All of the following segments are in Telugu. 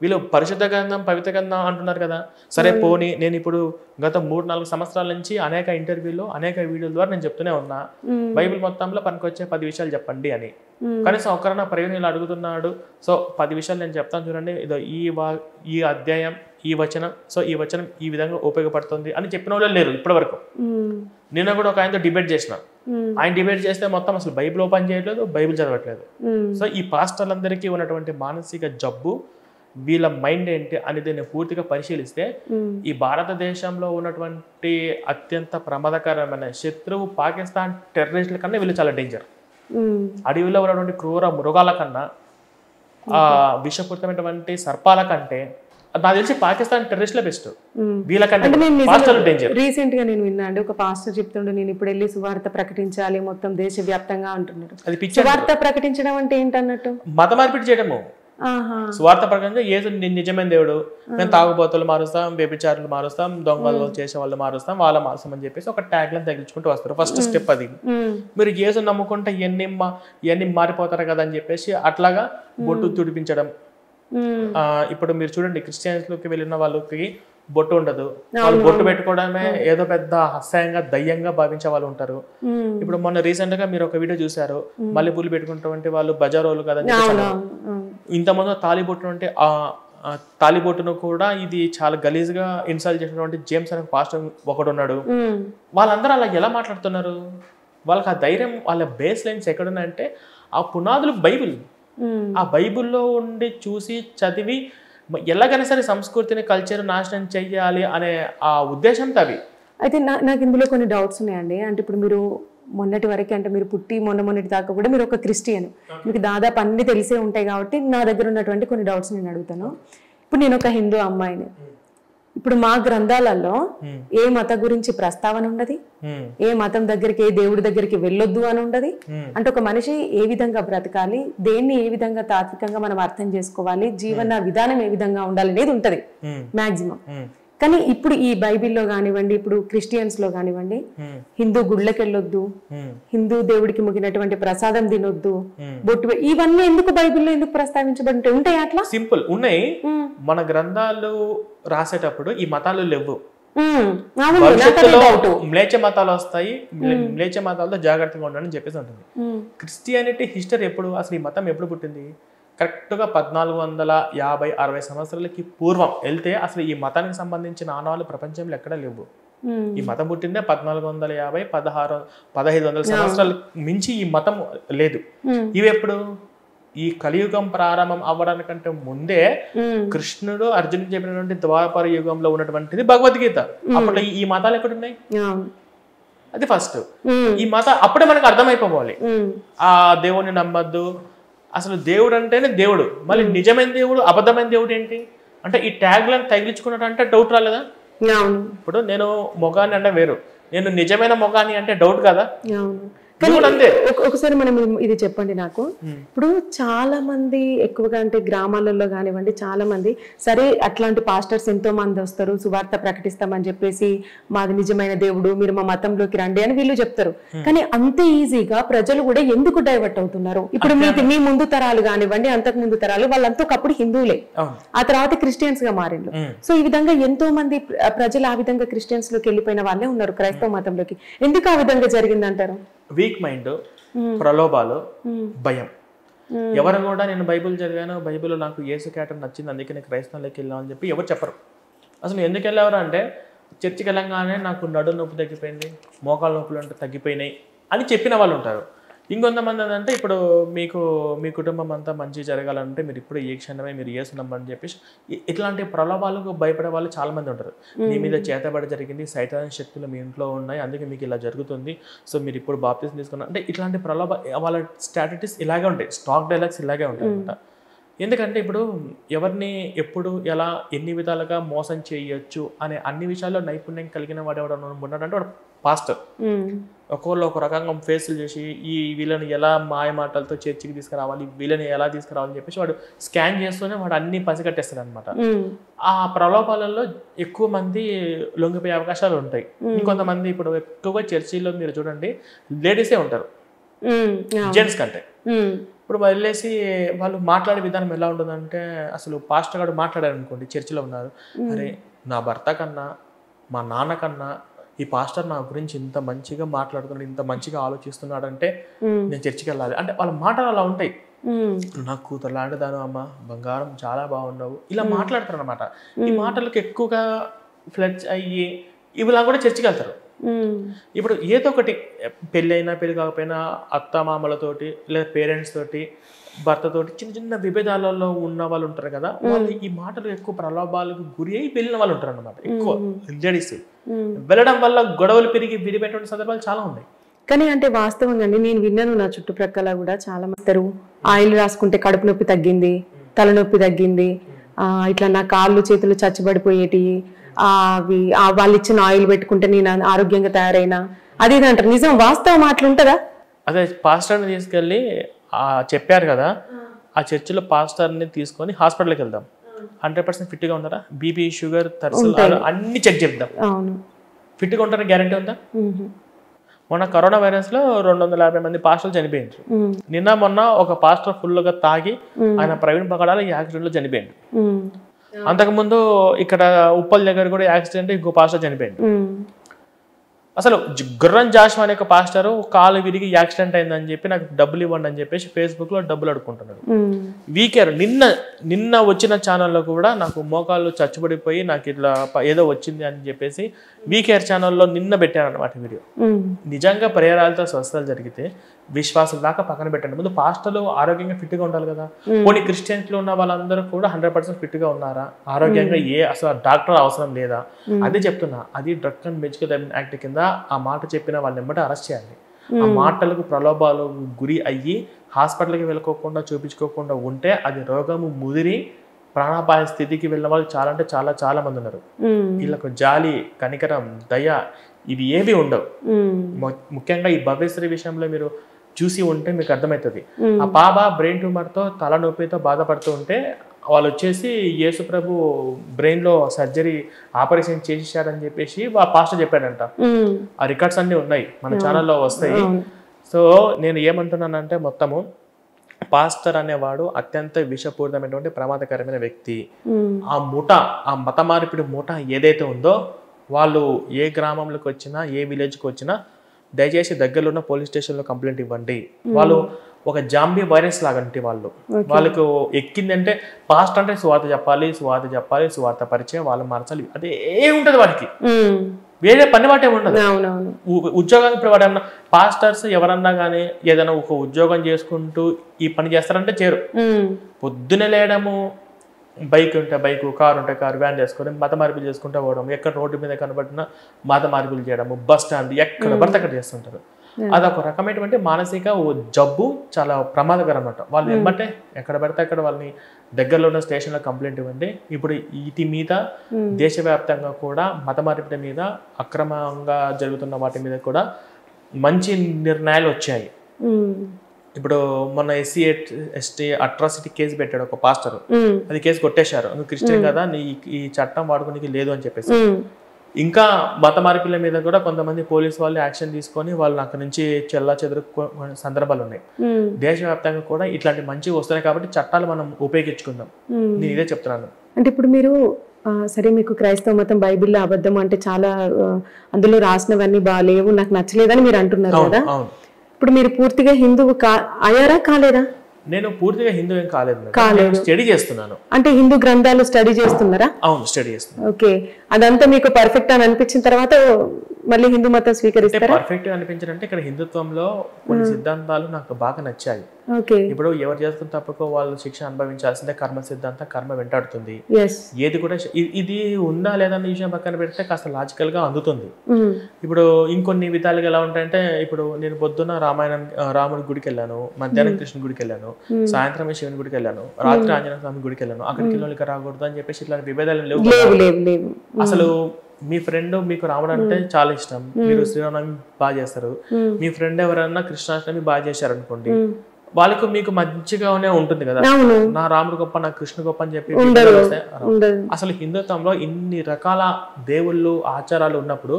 వీళ్ళు పరిశుద్ధ గ్రంథం పవిత్ర గ్రంథం అంటున్నారు కదా. సరే పోనీ, నేను ఇప్పుడు గత 3-4 సంవత్సరాల నుంచి అనేక ఇంటర్వ్యూలో అనేక వీడియోల ద్వారా నేను చెప్తూనే ఉన్నా, బైబిల్ మొత్తంలో పనికొచ్చే 10 విషయాలు చెప్పండి అని. కనీసం ఒక్కరన్నా ప్రయోజనం ఇలా అడుగుతున్నాడు. సో 10 విషయాలు నేను చెప్తాను చూడండి, ఇదో ఈ అధ్యాయం, ఈ వచనం, సో ఈ వచనం ఈ విధంగా ఉపయోగపడుతుంది అని చెప్పిన వాళ్ళు లేరు ఇప్పటి వరకు. నిన్న కూడా ఒక ఆయనతో డిబేట్ చేసిన, ఆయన డిబేట్ చేస్తే మొత్తం అసలు బైబిల్ ఓపెన్ చేయట్లేదు, బైబిల్ చదవట్లేదు. సో ఈ పాస్టర్లందరికీ ఉన్నటువంటి మానసిక జబ్బు, వీళ్ళ మైండ్ ఏంటి అనేది నేను పూర్తిగా పరిశీలిస్తే, ఈ భారతదేశంలో ఉన్నటువంటి అత్యంత ప్రమాదకరమైన శత్రువు పాకిస్తాన్ టెర్రరిస్టుల కన్నా వీళ్ళు చాలా డేంజర్. అడవిలో ఉన్నటువంటి క్రూర మృగాల కన్నా, విషపూరితమైనటువంటి సర్పాల కంటే నాకు తెలిసి పాకిస్తాన్ టెర్రరిస్టులే బెస్ట్. వీళ్ళకంటే డేంజర్. రీసెంట్ గా నేను విన్నా అండి, ఒక పాస్టర్ చెప్తుండే, నేను ఇప్పుడు వెళ్ళి సువార్త ప్రకటించాలి మొత్తం దేశవ్యాప్తంగా అంటున్నారు. సువార్త ప్రకటించడం అంటే ఏంటన్నట్టు? మత మార్పిడి చేయడము. స్వార్థ ప్రకారంగా యేసు నిజమైన దేవుడు, మేము తాగుబోతులు మారుస్తాం, వ్యభిచారులు మారుస్తాం, దొంగలు చేసే వాళ్ళు మారుస్తాం, వాళ్ళ మారుస్తాం అని చెప్పేసి ఒక ట్యాగ్ లైన్ తగిలించుకుంటూ వస్తారు. ఫస్ట్ స్టెప్ అది. మీరు యేసు నమ్ముకుంటే ఇవన్నీ మారిపోతారు కదా అని చెప్పేసి అట్లాగా బొట్టు తుడిపించడం. ఇప్పుడు మీరు చూడండి, క్రిస్టియన్స్ లోకి వెళ్ళిన వాళ్ళకి బొట్టు ఉండదు, వాళ్ళు బొట్టు పెట్టుకోవడమే ఏదో పెద్ద అసహ్యంగా దయ్యంగా భావించే వాళ్ళు ఉంటారు. ఇప్పుడు మొన్న రీసెంట్ గా మీరు ఒక వీడియో చూసారు, మల్లెపూలు పెట్టుకున్నటువంటి వాళ్ళు బజారోలు కదని ఇంతమంది తాలిబొట్టు అంటే తాలిబొట్టును కూడా ఇది చాలా గలీజ్గా ఇన్స్టాల్ చేసినటువంటి జేమ్స్ అనే పాస్టర్ ఒకడు ఉన్నాడు. వాళ్ళందరూ అలా ఎలా మాట్లాడుతున్నారు? వాళ్ళకి ఆ ధైర్యం, వాళ్ళ బేస్ లైన్స్ ఎక్కడున్నాయంటే ఆ పునాదులు బైబిల్. ఆ బైబిల్లో ఉండి చూసి చదివి ఎలాగైనా సరే సంస్కృతిని, కల్చర్ నాశనం చెయ్యాలి అనే ఆ ఉద్దేశంతో అవి. అయితే నాకు ఇందులో కొన్ని డౌట్స్ ఉన్నాయండి. అంటే ఇప్పుడు మీరు మొన్నటి వరకు, అంటే మీరు పుట్టి మొన్నటి దాకా కూడా మీరు ఒక క్రిస్టియన్, మీకు దాదాపు అన్ని తెలిసే ఉంటాయి కాబట్టి నా దగ్గర ఉన్నటువంటి కొన్ని డౌట్స్ నేను అడుగుతాను. ఇప్పుడు నేను ఒక హిందూ అమ్మాయిని, ఇప్పుడు మా గ్రంథాలలో ఏ మత గురించి ప్రస్తావన ఉండదు, ఏ మతం దగ్గరికి, ఏ దేవుడి దగ్గరికి వెళ్ళొద్దు అని ఉండదు. అంటే ఒక మనిషి ఏ విధంగా బ్రతకాలి, దేన్ని ఏ విధంగా తాత్వికంగా మనం అర్థం చేసుకోవాలి, జీవన విధానం ఏ విధంగా ఉండాలి అనేది ఉంటది మాక్సిమం. కానీ ఇప్పుడు ఈ బైబిల్లో కానివ్వండి, ఇప్పుడు క్రిస్టియన్స్ లో కానివ్వండి, హిందూ గుళ్ళకి వెళ్ళొద్దు, హిందూ దేవుడికి ముగినటువంటి ప్రసాదం తినొద్దు, బొట్టు, ఇవన్నీ ఎందుకు బైబిల్లో ఎందుకు ప్రస్తావించబడి ఉంటాయి? అట్లా సింపుల్ ఉన్నాయి. మన గ్రంథాలు రాసేటప్పుడు ఈ మతాలు లేవు. మ్లేచ్ఛ మతాలు వస్తాయి, మ్లేచ్ఛ మతాలతో జాగ్రత్తగా ఉండాలని చెప్పేసి ఉంటుంది. క్రిస్టియానిటీ హిస్టరీ ఎప్పుడు, అసలు ఈ మతం ఎప్పుడు పుట్టింది? కరెక్ట్గా 1450-60 సంవత్సరాలకి పూర్వం వెళ్తే అసలు ఈ మతానికి సంబంధించిన ఆనవాళ్ళు ప్రపంచంలో ఎక్కడా లేవు. ఈ మతం పుట్టిందే 1450-1500 సంవత్సరాల మించి ఈ మతం లేదు. ఇవి ఎప్పుడు? ఈ కలియుగం ప్రారంభం అవ్వడానికంటే ముందే కృష్ణుడు అర్జునుడికి చెప్పినటువంటి ద్వాపర యుగంలో ఉన్నటువంటిది భగవద్గీత. అప్పుడు ఈ మతాలు ఎక్కడున్నాయి? అది ఫస్ట్. ఈ మత అప్పుడే మనకు అర్థమైపోవాలి, ఆ దేవుణ్ణి నమ్మద్దు, అసలు దేవుడు అంటేనే దేవుడు, మళ్ళీ నిజమైన దేవుడు, అబద్ధమైన దేవుడు ఏంటి అంటే ఈ ట్యాగ్ లైన్ తగిలించుకున్నట్టు అంటే డౌట్ రాలేదా? ఇప్పుడు నేను మొగాన్ని అంటే వేరు, నేను నిజమైన మొగాన్ని అంటే డౌట్ కదా. ఒకసారి మనం ఇది చెప్పండి నాకు. ఇప్పుడు చాలా మంది ఎక్కువగా అంటే గ్రామాలలో కానివ్వండి, చాలా మంది సరే అట్లాంటి పాస్టర్స్ ఎంతో మంది వస్తారు, సువార్త ప్రకటిస్తామని చెప్పేసి మాది నిజమైన దేవుడు, మీరు మా మతంలోకి రండి అని వీళ్ళు చెప్తారు. కానీ అంతే ఈజీగా ప్రజలు కూడా ఎందుకు డైవర్ట్ అవుతున్నారు? ఇప్పుడు మీ ముందు తరాలు కానివ్వండి, అంతకు ముందు తరాలు వాళ్ళంతా ఒకప్పుడు హిందువులే, ఆ తర్వాత క్రిస్టియన్స్ గా మారిండ్రు. సో ఈ విధంగా ఎంతో మంది ప్రజలు ఆ విధంగా క్రిస్టియన్స్ లోకి వెళ్ళిపోయిన వాళ్ళే ఉన్నారు, క్రైస్తవ మతంలోకి. ఎందుకు ఆ విధంగా జరిగిందంటారు? వీక్ మైండ్, ప్రలోభాలు, భయం. ఎవరు కూడా నేను బైబిల్ చదివాను, బైబిల్లో నాకు యేసు క్యారెక్టర్ నచ్చింది అందుకే నేను క్రైస్తవంలోకి వెళ్ళాను అని చెప్పి ఎవరు చెప్పరు. అసలు ఎందుకు వెళ్ళేవారు అంటే చర్చికి వెళ్ళంగానే నాకు నడు నొప్పి తగ్గిపోయింది, మోకాలు నొప్పులు అంటే తగ్గిపోయినాయి అని చెప్పిన వాళ్ళు ఉంటారు. ఇంకొంతమంది ఏంటంటే ఇప్పుడు మీ కుటుంబం అంతా మంచి జరగాలంటే మీరు ఇప్పుడు ఏ క్షణమే మీరు యేసు నమ్మని చెప్పేసి ఇట్లాంటి ప్రలోభాలకు భయపడే వాళ్ళు చాలా మంది ఉంటారు. మీ మీద చేతబడి జరిగింది, సైతాన్ శక్తులు మీ ఇంట్లో ఉన్నాయి, అందుకే మీకు ఇలా జరుగుతుంది, సో మీరు ఇప్పుడు బాప్తిజం తీసుకున్నారు అంటే ఇట్లాంటి ప్రలోభ వాళ్ళ స్ట్రాటజీస్ ఇలాగే ఉంటాయి, స్టాక్ డైలాగ్స్ ఇలాగే ఉంటాయి అనమాట. ఎందుకంటే ఇప్పుడు ఎవరిని ఎప్పుడు ఎలా ఎన్ని విధాలుగా మోసం చేయొచ్చు అనే అన్ని విషయాల్లో నైపుణ్యం కలిగిన వాడు ఎవడన్నా ఉన్నాడంటే వాడు పాస్టర్. ఒకళ్ళు ఒక రకంగా ఫేసులు చేసి ఈ వీళ్ళని ఎలా మాయ మాటలతో చర్చికి తీసుకురావాలి, వీళ్ళని ఎలా తీసుకురావాలని చెప్పేసి వాడు స్కాన్ చేస్తూనే వాడు అన్ని పసిగట్టేస్తాడు అనమాట. ఆ ప్రలోభాలలో ఎక్కువ మంది లొంగిపోయే అవకాశాలు ఉంటాయి. ఇంకొంతమంది ఇప్పుడు ఎక్కువగా చర్చిలో మీరు చూడండి లేడీసే ఉంటారు జెంట్స్ కంటే. ఇప్పుడు వెళ్ళేసి వాళ్ళు మాట్లాడే విధానం ఎలా ఉంటుందంటే, అసలు పాస్టర్ గారు మాట్లాడారు అనుకోండి, చర్చిలో ఉన్నారు, అరే నా భర్త కన్నా మా నాన్న కన్నా ఈ పాస్టర్ నా గురించి ఇంత మంచిగా మాట్లాడుతున్నాడు, ఇంత మంచిగా ఆలోచిస్తున్నాడు అంటే నేను చర్చికి వెళ్ళాలి అంటే వాళ్ళ మాటలు అలా ఉంటాయి. నాకు కూతురు లాంటిదాను అమ్మ, బంగారం చాలా బాగున్నావు, ఇలా మాట్లాడతారు అనమాట. ఈ మాటలకు ఎక్కువగా ఫ్లడ్స్ అయ్యి ఇవిలా కూడా చర్చికి వెళ్తారు. ఇప్పుడు ఏదో ఒకటి పెళ్ళి అయినా పెళ్ళి కాకపోయినా అత్త మామలతోటి లేదా పేరెంట్స్ తోటి భర్తతోటి చిన్న చిన్న విభేదాలలో ఉన్న వాళ్ళు ఉంటారు కదా, వాళ్ళు ఈ మాటలు ఎక్కువ ప్రలోభాలకు గురి అయి వెళ్ళిన వాళ్ళు ఉంటారు అనమాట. ఎక్కువ లేడీస్ వెళ్ళడం వల్ల గొడవలు పెరిగి విడిపెట్టిన సందర్భాలు చాలా ఉన్నాయి. కానీ అంటే వాస్తవంగా నేను విన్నాను, నా చుట్టుప్రక్కల కూడా చాలా మంది ఆయిల్ రాసుకుంటే కడుపు నొప్పి తగ్గింది, తలనొప్పి తగ్గింది, ఇట్లా నా కాళ్ళు చేతులు చచ్చిబడిపోయేటి, అవి వాళ్ళు ఇచ్చిన ఆయిల్ పెట్టుకుంటే నేను ఆరోగ్యంగా తయారైనా అది ఇది అంటారు. నిజం వాస్తవం అట్లుంటుందా? అదే పాస్టర్ని తీసుకెళ్ళి చెప్పారు కదా, ఆ చర్చిలో పాస్టర్ని తీసుకొని హాస్పిటల్కి వెళ్దాం, 100% ఫిట్గా ఉన్నారా, బీపీ షుగర్ అన్ని చెక్ చేద్దాం, ఫిట్గా ఉంటారా గ్యారంటీ ఉందా? మొన్న కరోనా వైరస్లో 250 మంది పాస్టర్లు చనిపోయింది. నిన్న మొన్న ఒక పాస్టర్ ఫుల్గా తాగి ఆయన ప్రవీణ్ పగడాల యాక్సిడెంట్లో చనిపోయింది. అంతకుముందు ఇక్కడ ఉప్పల్ దగ్గర కూడా యాక్సిడెంట్, ఇంకో పాస్టర్ చనిపోయింది. అసలు గుర్రం జాషువా అనే ఒక పాస్టర్ కాలు విరిగి యాక్సిడెంట్ అయిందని చెప్పి నాకు డబ్బులు ఇవ్వండి అని చెప్పేసి ఫేస్బుక్లో డబ్బులు అడుక్కుంటున్నాడు. వీకేర్ నిన్న వచ్చిన ఛానల్లో కూడా నాకు మోకాళ్ళు చచ్చుబడిపోయి నాకు ఇట్లా ఏదో వచ్చింది అని చెప్పేసి వీకేర్ ఛానల్లో నిన్న పెట్టాను అనమాట వీడియో. నిజంగా పరిహారాలతో స్వస్థతలు జరిగితే విశ్వాసం దాకా పక్కన పెట్టండి, ముందు పాస్టర్లు ఆరోగ్యంగా ఫిట్గా ఉండాలి కదా. కొన్ని క్రిస్టియన్స్లో ఉన్న వాళ్ళందరూ కూడా 100% ఫిట్గా ఉన్నారా, ఆరోగ్యంగా అసలు డాక్టర్ అవసరం లేదా? అదే చెప్తున్నా, అది డ్రగ్ అండ్ మెడికల్ యాక్ట్ కింద ఆ మాట చెప్పిన వాళ్ళని వెంబడి అరెస్ట్ చేయాలి. ఆ మాటలకు ప్రలోభాలు గురి అయ్యి హాస్పిటల్కి వెళ్ళకోకుండా చూపించుకోకుండా ఉంటే అది రోగము ముదిరి ప్రాణాపాయ స్థితికి వెళ్ళిన వాళ్ళు చాలా అంటే చాలా చాలా మంది ఉన్నారు. వీళ్ళకు జాలి, కనికరం, దయ ఇవి ఏవి ఉండవు. ముఖ్యంగా ఈ భవ్యశ్రీ విషయంలో మీరు చూసి ఉంటే మీకు అర్థమవుతుంది. ఆ పాప బ్రెయిన్ ట్యూమర్తో తలనొప్పితో బాధపడుతూ ఉంటే వాళ్ళు వచ్చేసి యేసు ప్రభు బ్రెయిన్ లో సర్జరీ ఆపరేషన్ చేసేసాడని చెప్పేసి ఆ పాస్టర్ చెప్పాడంట. ఆ రికార్డ్స్ అన్ని ఉన్నాయి, మన ఛానల్లో వస్తాయి. సో నేను ఏమంటున్నానంటే, మొత్తము పాస్టర్ అనేవాడు అత్యంత విషపూరితమైనటువంటి ప్రమాదకరమైన వ్యక్తి. ఆ ముఠ, ఆ మత మార్పిడి ముఠ ఏదైతే ఉందో, వాళ్ళు ఏ గ్రామంలోకి వచ్చినా ఏ విలేజ్కి వచ్చినా దయచేసి దగ్గరలో ఉన్న పోలీస్ స్టేషన్లో కంప్లైంట్ ఇవ్వండి. వాళ్ళు ఒక జాంబీ వైరస్ లాగంటే వాళ్ళకు ఎక్కిందంటే పాస్ట్ అంటే సువార్త చెప్పాలి, సువార్త పరిచయం, వాళ్ళు మార్చాలి, అదే ఉంటుంది వాడికి. వేరే పని వాటే ఉండదు. ఉద్యోగానికి ఇప్పుడు వాడు ఏమన్నా పాస్టర్స్ ఎవరన్నా కానీ ఏదైనా ఒక ఉద్యోగం చేసుకుంటూ ఈ పని చేస్తారంటే చేరు. పొద్దునే లేయడము, బైక్ ఉంటే బైక్, కారు ఉంటే కారు, వ్యాన్ చేసుకొని మత మార్పులు చేసుకుంటూ పోవడం, ఎక్కడ రోడ్డు మీద కనబడినా మత మార్పులు చేయడము, బస్ స్టాండ్ ఎక్కడ పడితే అక్కడ చేస్తుంటారు. అదొక రకమైనటువంటి మానసిక జబ్బు, చాలా ప్రమాదకరం అన్నమాట. వాళ్ళు ఏమంటే ఎక్కడ పడితే అక్కడ వాళ్ళని దగ్గరలో ఉన్న స్టేషన్లో కంప్లైంట్ ఇవ్వండి. ఇప్పుడు వీటి మీద దేశవ్యాప్తంగా కూడా మత మార్పిడి మీద, అక్రమంగా జరుగుతున్న వాటి మీద కూడా మంచి నిర్ణయాలు వచ్చాయి. ఇప్పుడు మొన్న SC/ST అట్రాసిటీ కేసు పెట్టాడు ఒక పాస్టర్, అది కేసు కొట్టేశారు. నువ్వు క్రిస్టియన్ కదా, నీ ఈ చట్టం వాడుకోనికి లేదు అని చెప్పేసి. ఇంకా మత మార్పిల మీద కూడా కొంతమంది పోలీసు వాళ్ళు యాక్షన్ తీసుకొని వాళ్ళని అక్కడి నుంచి చెల్లా చెదురు సందర్భాలు ఉన్నాయి. దేశవ్యాప్తంగా కూడా ఇట్లాంటి మంచిగా వస్తున్నాయి కాబట్టి చట్టాలు మనం ఉపయోగించుకుందాం. నేను ఇదే చెప్తున్నాను. అంటే ఇప్పుడు మీరు సరే, మీకు క్రైస్తవ మతం బైబిల్లో అబద్ధం అంటే చాలా అందులో రాసినవన్నీ బాగాలేవు, నాకు నచ్చలేదని మీరు అంటున్నారు కదా. ఇప్పుడు మీరు పూర్తిగా హిందువు అయ్యారా, కాలేదా? నేను పూర్తిగా హిందూ ఏం కాలేదు, స్టడీ చేస్తున్నాను. అంటే హిందూ గ్రంథాలు స్టడీ చేస్తున్నారా? అవును, స్టడీ చేస్తున్నాను. ఓకే, అదంతా మీకు పర్ఫెక్ట్ అని అనిపించిన తర్వాత మళ్ళీ హిందూ మతం స్వీకరిస్తారా? పర్ఫెక్ట్ అనిపించారంటే ఇక్కడ హిందుత్వంలో కొన్ని సిద్ధాంతాలు నాకు బాగా నచ్చాయి. ఇప్పుడు ఎవరు చేస్తున్న తప్పుకో వాళ్ళు శిక్ష అనుభవించాల్సిందే, కర్మ సిద్ధాంతం కర్మ వెంటాడుతుంది. ఏది కూడా ఇది ఉందా లేదా అనే విషయం పక్కన పెడితే కాస్త లాజికల్ గా అందుతుంది. ఇప్పుడు ఇంకొన్ని విధాలుగా ఎలా ఉంటాయంటే, ఇప్పుడు నేను పొద్దున్న రాముడి గుడికి వెళ్ళాను, మధ్యాహ్నం కృష్ణ గుడికి వెళ్ళాను, సాయంత్రం శివుని గుడికి వెళ్ళాను, రాత్రి ఆంజనేయ స్వామి గుడికి వెళ్ళాను, అక్కడికి వెళ్ళి రాకూడదు అని చెప్పేసి ఇట్లాంటి విభేదాలు లేవు. అసలు మీ ఫ్రెండ్ మీకు రాముడు అంటే చాలా ఇష్టం, మీరు శ్రీరామనవమి బాగా చేస్తారు, మీ ఫ్రెండ్ ఎవరైనా కృష్ణాష్టమి బాగా చేశారు అనుకోండి, వాళ్ళకు మీకు మంచిగానే ఉంటుంది కదా, అవును నా రాముడు గొప్ప నా కృష్ణ గొప్ప అని చెప్పి ఉండదు వస్తే ఉండదు అసలు హిందుత్వంలో ఇన్ని రకాల దేవుళ్ళు ఆచారాలు ఉన్నప్పుడు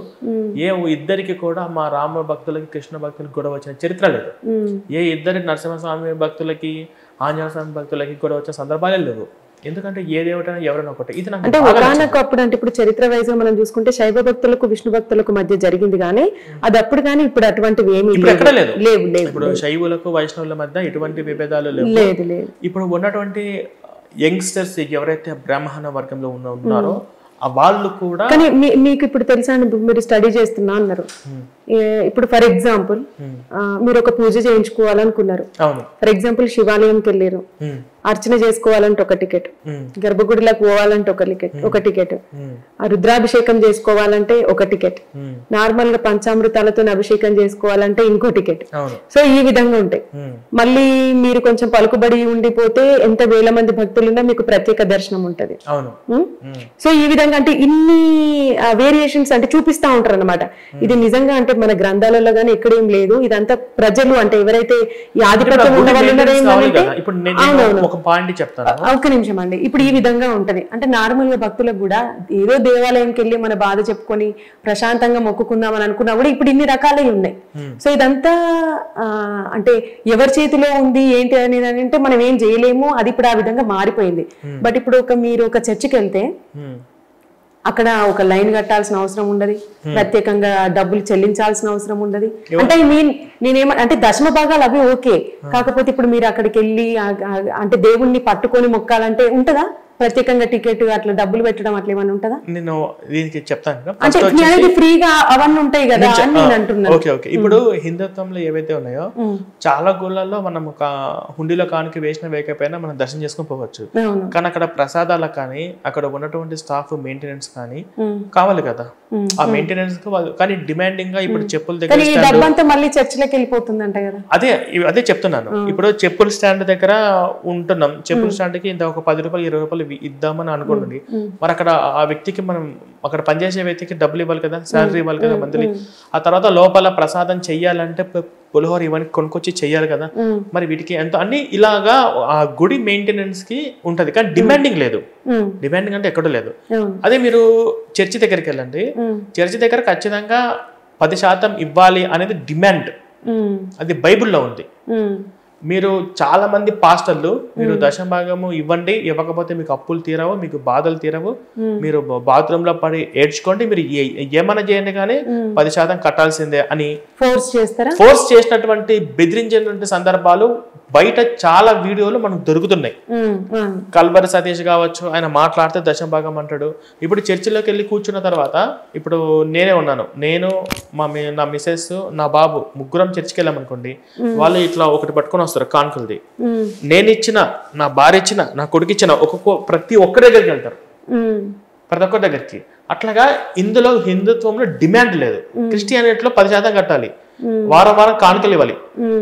ఏ ఇద్దరికి కూడా మా రామ భక్తులకి కృష్ణ భక్తులకి గొడవ వచ్చిన చరిత్ర లేదు. ఏ ఇద్దరి నరసింహస్వామి భక్తులకి ఆంజనేయ స్వామి భక్తులకి గొడవ వచ్చిన సందర్భాలే లేవు. ఎందుకంటే ఏ దేవుడైనా ఎవరైనా ఒకటే. ఇది నాకు అంటే ఒకనొకప్పుడు అంటే ఇప్పుడు చరిత్ర వైజ్ మనం చూసుకుంటే శైవ భక్తులకు విష్ణు భక్తులకు మధ్య జరిగింది కానీ అది అప్పుడు కానీ ఇప్పుడు అటువంటివి ఏమీ ఎక్కడ లేదు. లేవు లేవు ఇప్పుడు శైవులకు వైష్ణవుల మధ్య ఎటువంటి విభేదాలు లేవు. లేదు లేదు ఇప్పుడు ఉన్నటువంటి యంగ్స్టర్స్ ఎవరైతే బ్రాహ్మణ వర్గంలో ఉన్నారో వాళ్ళు కూడా కానీ మీకు ఇప్పుడు తెలుసా మీరు స్టడీ చేస్తున్నా అన్నారు, ఇప్పుడు ఫర్ ఎగ్జాంపుల్ మీరు ఒక పూజ చేయించుకోవాలనుకున్నారు, ఫర్ ఎగ్జాంపుల్ శివాలయంకి వెళ్ళారు, అర్చన చేసుకోవాలంటే ఒక టికెట్, గర్భగుడిలోకి పోవాలంటే ఒక టికెట్, ఆ రుద్రాభిషేకం చేసుకోవాలంటే ఒక టికెట్, నార్మల్ గా పంచామృతాలతో అభిషేకం చేసుకోవాలంటే ఇంకో టికెట్. సో ఈ విధంగా ఉంటాయి. మళ్ళీ మీరు కొంచెం పలుకుబడి ఉండిపోతే ఎంత వేల మంది భక్తులున్నా మీకు ప్రత్యేక దర్శనం ఉంటది. సో ఈ విధంగా అంటే ఇన్ని వేరియేషన్స్ అంటే చూపిస్తా ఉంటారు అనమాట. ఇది నిజంగా అంటే మన గ్రంథాలలో గానీ ఎక్కడేం లేదు, ఇదంతా ప్రజలు అంటే ఎవరైతే ఈ ఆధిపత్యం ఉన్న వాళ్ళు ఉన్నారో ఒక పాయింట్ చెప్తాను. ఒక్క నిమిషం అండి. ఇప్పుడు ఈ విధంగా ఉంటది అంటే నార్మల్ గా భక్తులకు కూడా ఏదో దేవాలయంకి వెళ్ళి మన బాధ చెప్పుకొని ప్రశాంతంగా మొక్కుకుందాం అని అనుకున్నా కూడా ఇప్పుడు ఇన్ని రకాలే ఉన్నాయి. సో ఇదంతా అంటే ఎవరి చేతిలో ఉంది ఏంటి అనేది అంటే మనం ఏం చేయలేము, అది ఇప్పుడు ఆ విధంగా మారిపోయింది. బట్ ఇప్పుడు మీరు ఒక చర్చికి వెళ్తే అక్కడ ఒక లైన్ కట్టాల్సిన అవసరం ఉండదు, ప్రత్యేకంగా డబ్బులు చెల్లించాల్సిన అవసరం ఉండదు. అంటే అంటే దశమ భాగాలు అవి ఓకే, కాకపోతే ఇప్పుడు మీరు అక్కడికి వెళ్ళి అంటే దేవుణ్ణి పట్టుకొని మొక్కాలంటే ఉంటదా ప్రత్యేకంగా టికెట్ అట్లా డబ్బులు పెట్టడం అట్లా ఏమన్నా ఉంటదా? నేను దీనికి చెప్తాను అంటే ఫ్రీగా అవన్నీ ఉంటాయి కదా అని నేను అంటున్నాను. Okay okay. ఇప్పుడు హిందుత్వంలో ఏవైతే ఉన్నాయో చాలా గుళ్ళల్లో మనం ఒక హుండీలో కానికి వేయకపోయినా మనం దర్శనం చేసుకుని పోవచ్చు. కానీ అక్కడ ప్రసాదాలకు కానీ అక్కడ ఉన్నటువంటి స్టాఫ్ మెయింటెనెన్స్ కానీ కావాలి కదా, ఆ మెయింటెనెన్స్ కానీ డిమాండింగ్ గా ఇప్పుడు చెప్పుల దగ్గర మళ్ళీ చర్చిలోకి వెళ్ళిపోతుందంట కదా. అదే చెప్తున్నాను. ఇప్పుడు చెప్పుల స్టాండ్ దగ్గర ఉంటున్నాం, చెప్పుల స్టాండ్ కి ఇంత ఒక 10 రూపాయలు 20 రూపాయలు ఇద్దామని అనుకోండి. మరి అక్కడ ఆ వ్యక్తికి మనం అక్కడ పనిచేసే వ్యక్తికి డబ్బులు ఇవ్వాలి కదా, శాలరీ ఇవ్వాలి కదా మంత్లీ. ఆ తర్వాత లోపల ప్రసాదం చెయ్యాలంటే పులిహోర ఇవన్నీ కొనుక్కొచ్చి చెయ్యాలి కదా. మరి వీటికి ఎంత అన్ని ఇలాగా ఆ గుడి మెయింటెనెన్స్ కి ఉంటది, కానీ డిమాండింగ్ లేదు. డిమాండింగ్ అంటే ఎక్కడో లేదు. అదే మీరు చర్చి దగ్గరికి వెళ్ళండి, చర్చి దగ్గర ఖచ్చితంగా 10% ఇవ్వాలి అనేది డిమాండ్, అది బైబిల్లో ఉంది. మీరు చాలా మంది పాస్టర్లు మీరు దశభాగము ఇవ్వండి, ఇవ్వకపోతే మీకు అప్పులు తీరవు, మీకు బాధలు తీరవు, మీరు బాత్రూమ్ లో పడి ఏడ్చుకోండి, మీరు ఏమైనా చేయండి కానీ 10% కట్టాల్సిందే అని ఫోర్స్ చేసినటువంటి బెదిరించినటువంటి సందర్భాలు బయట చాలా వీడియోలు మనకు దొరుకుతున్నాయి. కల్వరి సతీష్ కావచ్చు, ఆయన మాట్లాడితే దశభాగం అంటాడు. ఇప్పుడు చర్చిలోకి వెళ్ళి కూర్చున్న తర్వాత ఇప్పుడు నేనే ఉన్నాను, నేను నా మిసెస్ నా బాబు ముగ్గురం చర్చికి వెళ్ళామనుకోండి, వాళ్ళు ఇట్లా ఒకటి పట్టుకొని వస్తారు కానుకలది. నేను ఇచ్చిన, నా భార్య ఇచ్చిన, నా కొడుకు ఇచ్చిన ప్రతి ఒక్కరి దగ్గరికి వెళ్తారు, ప్రతి ఒక్కరి దగ్గరికి. అట్లాగా ఇందులో హిందుత్వంలో డిమాండ్ లేదు. క్రిస్టియానిటీలో 10% కట్టాలి, వారం వారం కానుకలు ఇవ్వాలి,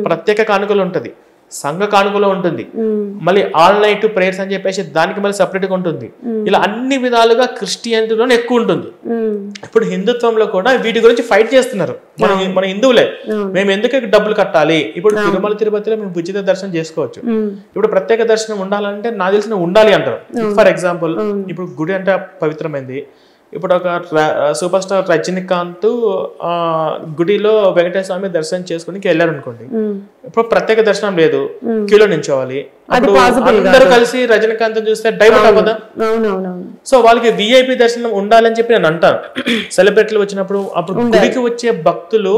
ప్రత్యేక కానుకలు ఉంటది, సంఘ కానుకలో ఉంటుంది, మళ్ళీ ఆల్ నైట్ ప్రేయర్స్ అని చెప్పేసి దానికి మళ్ళీ సపరేట్ గా ఉంటుంది. ఇలా అన్ని విధాలుగా క్రిస్టియానిటీలోనే ఎక్కువ ఉంటుంది. ఇప్పుడు హిందుత్వంలో కూడా వీటి గురించి ఫైట్ చేస్తున్నారు మన హిందువులే. మేము ఎందుకు డబ్బులు కట్టాలి? ఇప్పుడు తిరుమల తిరుపతిలో మేము ఉచిత దర్శనం చేసుకోవచ్చు. ఇప్పుడు ప్రత్యేక దర్శనం ఉండాలంటే నాకు తెలిసిన ఉండాలి అంటారు. ఫర్ ఎగ్జాంపుల్ ఇప్పుడు గుడి అంటే పవిత్రమైంది. ఇప్పుడు ఒక సూపర్ స్టార్ రజనీకాంత్ గుడిలో వెంకటేశ్వర స్వామి దర్శనం చేసుకుని వెళ్ళారు అనుకోండి, ఇప్పుడు ప్రత్యేక దర్శనం లేదు, క్యూలో నించోవాలి. అందరూ కలిసి రజనీకాంత్ చూస్తే డైవర్ట్ అవ్వదా? సో వాళ్ళకి విఐపి దర్శనం ఉండాలని చెప్పి నేను అంటాను. సెలబ్రిటీలు వచ్చినప్పుడు అప్పుడు గుడికి వచ్చే భక్తులు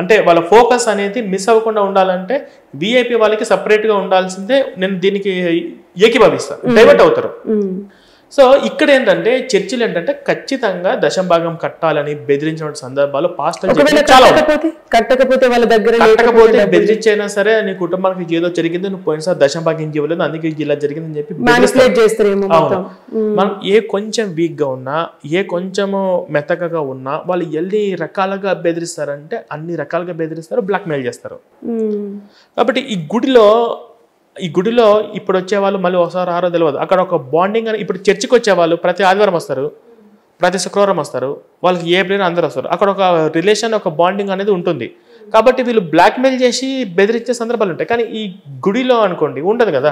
అంటే వాళ్ళ ఫోకస్ అనేది మిస్ అవ్వకుండా ఉండాలంటే విఐపి వాళ్ళకి సపరేట్ గా ఉండాల్సిందే. నేను దీనికి ఏకీభవిస్తాను, డైవర్ట్ అవుతారు. సో ఇక్కడ ఏంటంటే చర్చిలు ఏంటంటే ఖచ్చితంగా దశభాగం కట్టాలని బెదిరించిన సందర్భాలు పాస్టర్లు చాలా కట్టకపోతే బెదిరించైనా సరే నీ కుటుంబానికి ఏదో జరిగింది, నువ్వు పోయినసారి దశభాగం ఇవ్వలేదు అందుకే ఇలా జరిగిందని చెప్పి అవును. మనం ఏ కొంచెం వీక్ గా ఉన్నా, ఏ కొంచెము మెత్తగా ఉన్నా వాళ్ళు ఎన్ని రకాలుగా బెదిరిస్తారంటే అన్ని రకాలుగా బెదిరిస్తారు, బ్లాక్ మెయిల్ చేస్తారు. కాబట్టి ఈ గుడిలో ఇప్పుడు వచ్చేవాళ్ళు మళ్ళీ ఒకసారి ఆరో తెలియదు. అక్కడ ఒక బాండింగ్ అని, ఇప్పుడు చర్చికి వచ్చేవాళ్ళు ప్రతి ఆదివారం వస్తారు, ప్రతి శుక్రవారం వస్తారు, వాళ్ళకి ఏ ప్లేయర్ అందరూ వస్తారు. అక్కడ ఒక రిలేషన్, ఒక బాండింగ్ అనేది ఉంటుంది. కాబట్టి వీళ్ళు బ్లాక్మెయిల్ చేసి బెదిరించే సందర్భాలు ఉంటాయి. కానీ ఈ గుడిలో అనుకోండి ఉండదు కదా.